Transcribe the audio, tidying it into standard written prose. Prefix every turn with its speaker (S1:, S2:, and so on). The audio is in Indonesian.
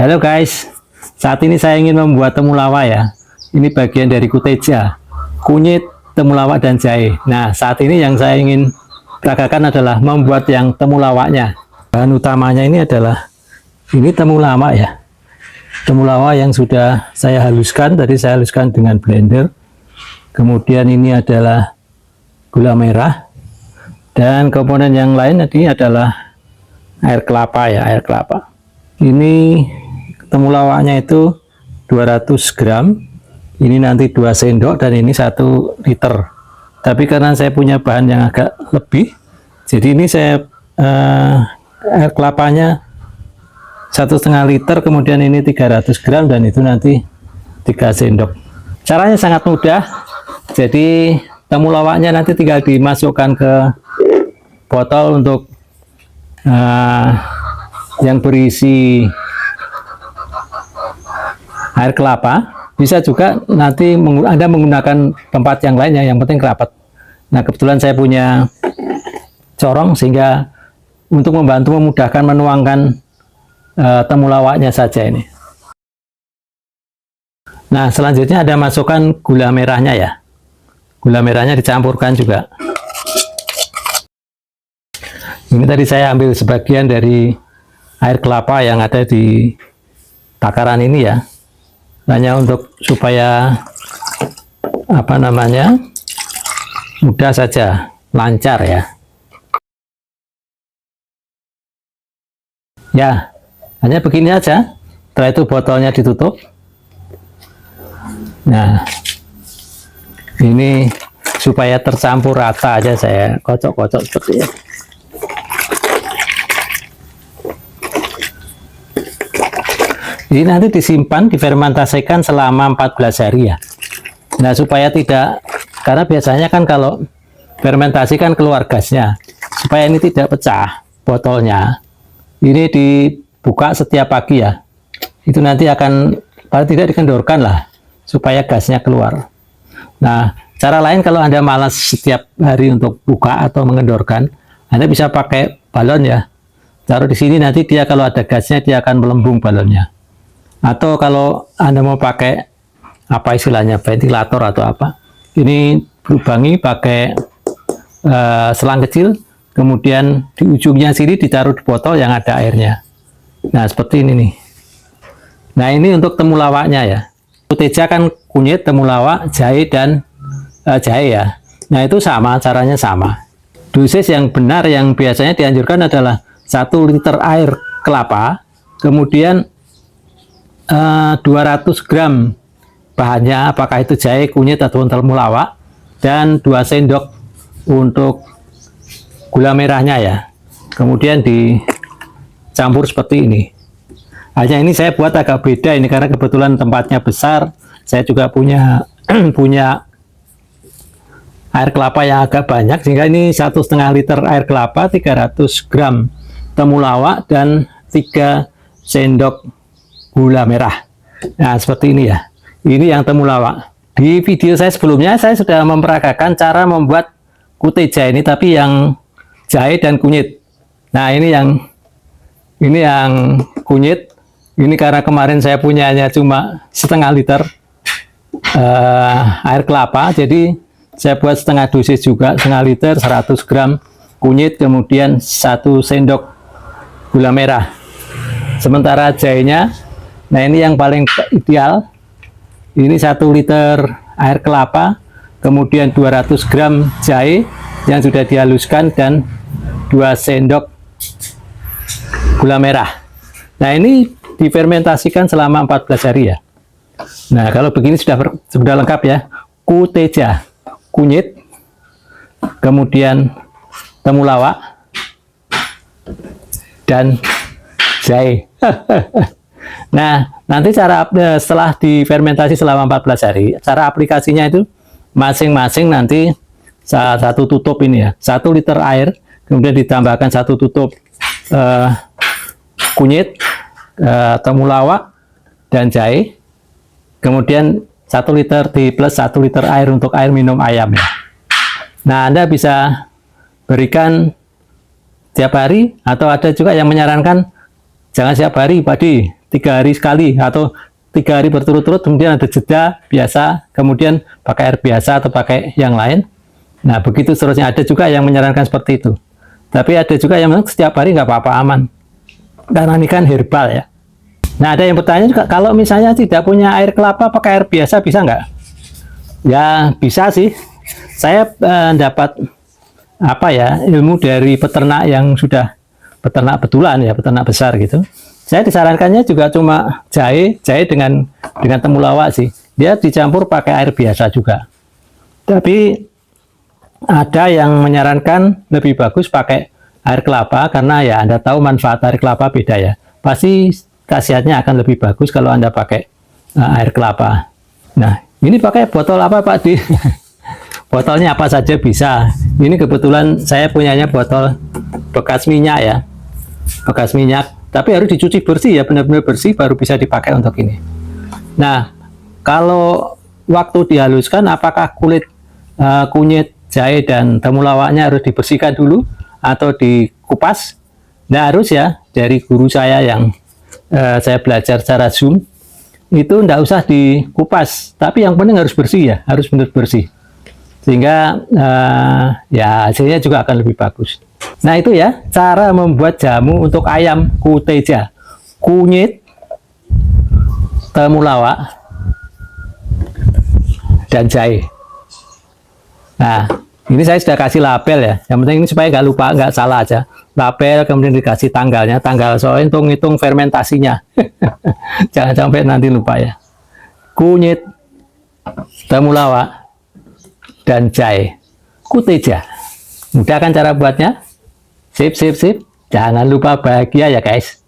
S1: Halo guys, saat ini saya ingin membuat temulawak ya. Ini bagian dari kuteja, kunyit, temulawak, dan jahe. Nah, saat ini yang saya ingin peragakan adalah membuat yang temulawaknya. Bahan utamanya ini adalah ini temulawak ya. Temulawak yang sudah saya haluskan, tadi saya haluskan dengan blender. Kemudian ini adalah gula merah. Dan komponen yang lain tadi adalah air kelapa ya, air kelapa. Ini temulawaknya itu 200 gram, ini nanti 2 sendok, dan ini 1 liter. Tapi karena saya punya bahan yang agak lebih, jadi ini saya air kelapanya 1,5 liter, kemudian ini 300 gram, dan itu nanti 3 sendok. Caranya sangat mudah, jadi temulawaknya nanti tinggal dimasukkan ke botol untuk yang berisi air kelapa. Bisa juga nanti Anda menggunakan tempat yang lainnya, yang penting rapat. Nah, kebetulan saya punya corong sehingga untuk membantu memudahkan menuangkan temulawaknya saja ini. Nah, selanjutnya ada masukkan gula merahnya ya. Gula merahnya dicampurkan juga. Ini tadi saya ambil sebagian dari air kelapa yang ada di takaran ini ya. Hanya untuk supaya mudah saja, lancar ya. Ya, hanya begini aja. Setelah itu botolnya ditutup. Nah, ini supaya tercampur rata aja saya kocok-kocok seperti ini. Ini nanti disimpan, difermentasikan selama 14 hari ya. Nah, supaya tidak, karena biasanya kan kalau fermentasi kan keluar gasnya. Supaya ini tidak pecah botolnya, ini dibuka setiap pagi ya. Itu nanti akan, paling tidak dikendorkan lah, supaya gasnya keluar. Nah, cara lain kalau Anda malas setiap hari untuk buka atau mengendorkan, Anda bisa pakai balon ya. Taruh di sini, nanti dia kalau ada gasnya, dia akan melembung balonnya. Atau kalau Anda mau pakai apa istilahnya, ventilator atau apa, ini belubangi pakai selang kecil, kemudian di ujungnya sini ditaruh di botol yang ada airnya. Nah, seperti ini nih. Nah, ini untuk temulawaknya ya. Kuteja kan kunyit, temulawak, jahe, dan jahe ya. Nah, itu sama, caranya sama. Dosis yang benar yang biasanya dianjurkan adalah 1 liter air kelapa, kemudian 200 gram bahannya, apakah itu jahe, kunyit, atau temulawak, dan 2 sendok untuk gula merahnya ya. Kemudian dicampur seperti ini. Hanya ini saya buat agak beda ini karena kebetulan tempatnya besar. Saya juga punya punya air kelapa yang agak banyak, sehingga ini 1,5 liter air kelapa, 300 gram temulawak, dan 3 sendok gula merah. Nah, seperti ini ya. Ini yang temulawak. Di video saya sebelumnya saya sudah memperagakan cara membuat kuteja ini, tapi yang jahe dan kunyit. Nah, ini yang kunyit. Ini karena kemarin saya punyanya cuma 1,5 liter air kelapa, jadi saya buat setengah dosis juga, 1,5 liter, 100 gram kunyit, kemudian 1 sendok gula merah. Sementara jahenya, nah ini yang paling ideal, ini 1 liter air kelapa, kemudian 200 gram jahe yang sudah dihaluskan, dan 2 sendok gula merah. Nah, ini difermentasikan selama 14 hari ya. Nah, kalau begini sudah lengkap ya. Kuteja, kunyit, kemudian temulawak, dan jahe. Nah, nanti setelah difermentasi selama 14 hari, cara aplikasinya itu masing-masing nanti 1 tutup ini ya, 1 liter air, kemudian ditambahkan 1 tutup kunyit, temulawak, dan jahe, kemudian 1 liter di plus 1 liter air untuk air minum ayam ya. Nah, Anda bisa berikan tiap hari, atau ada juga yang menyarankan Jangan setiap hari padi, 3 hari sekali atau 3 hari berturut-turut, kemudian ada jeda biasa, kemudian pakai air biasa atau pakai yang lain. Nah, begitu seterusnya. Ada juga yang menyarankan seperti itu. Tapi ada juga yang setiap hari nggak apa-apa, aman. Karena ini kan herbal ya. Nah, ada yang bertanya juga, kalau misalnya tidak punya air kelapa, pakai air biasa bisa nggak? Ya, bisa sih. Saya dapat ilmu dari peternak yang sudah peternak betulan ya, peternak besar gitu. Saya disarankannya juga cuma jahe dengan temulawak sih. Dia dicampur pakai air biasa juga. Tapi ada yang menyarankan lebih bagus pakai air kelapa, karena ya Anda tahu manfaat air kelapa beda ya. Pasti khasiatnya akan lebih bagus kalau Anda pakai air kelapa. Nah, ini pakai botol apa Pak Di? Botolnya apa saja bisa. Ini kebetulan saya punyanya botol bekas minyak ya. Bekas minyak, tapi harus dicuci bersih ya, benar-benar bersih baru bisa dipakai untuk ini. Nah, kalau waktu dihaluskan, apakah kunyit, jahe, dan temulawaknya harus dibersihkan dulu atau dikupas? Nah, harus ya. Dari guru saya yang saya belajar secara Zoom, itu tidak usah dikupas, tapi yang penting harus bersih ya, harus benar bersih, sehingga ya hasilnya juga akan lebih bagus. Nah, itu ya cara membuat jamu untuk ayam kuteja: kunyit, temulawak, dan jahe. Nah, ini saya sudah kasih label ya, yang penting ini supaya nggak lupa, nggak salah aja. Label, kemudian dikasih tanggal soalnya untuk ngitung fermentasinya. Jangan sampai nanti lupa ya. Kunyit, temulawak, dan jahe kuteja. Mudah kan cara buatnya? Sip. Jangan lupa bahagia ya guys.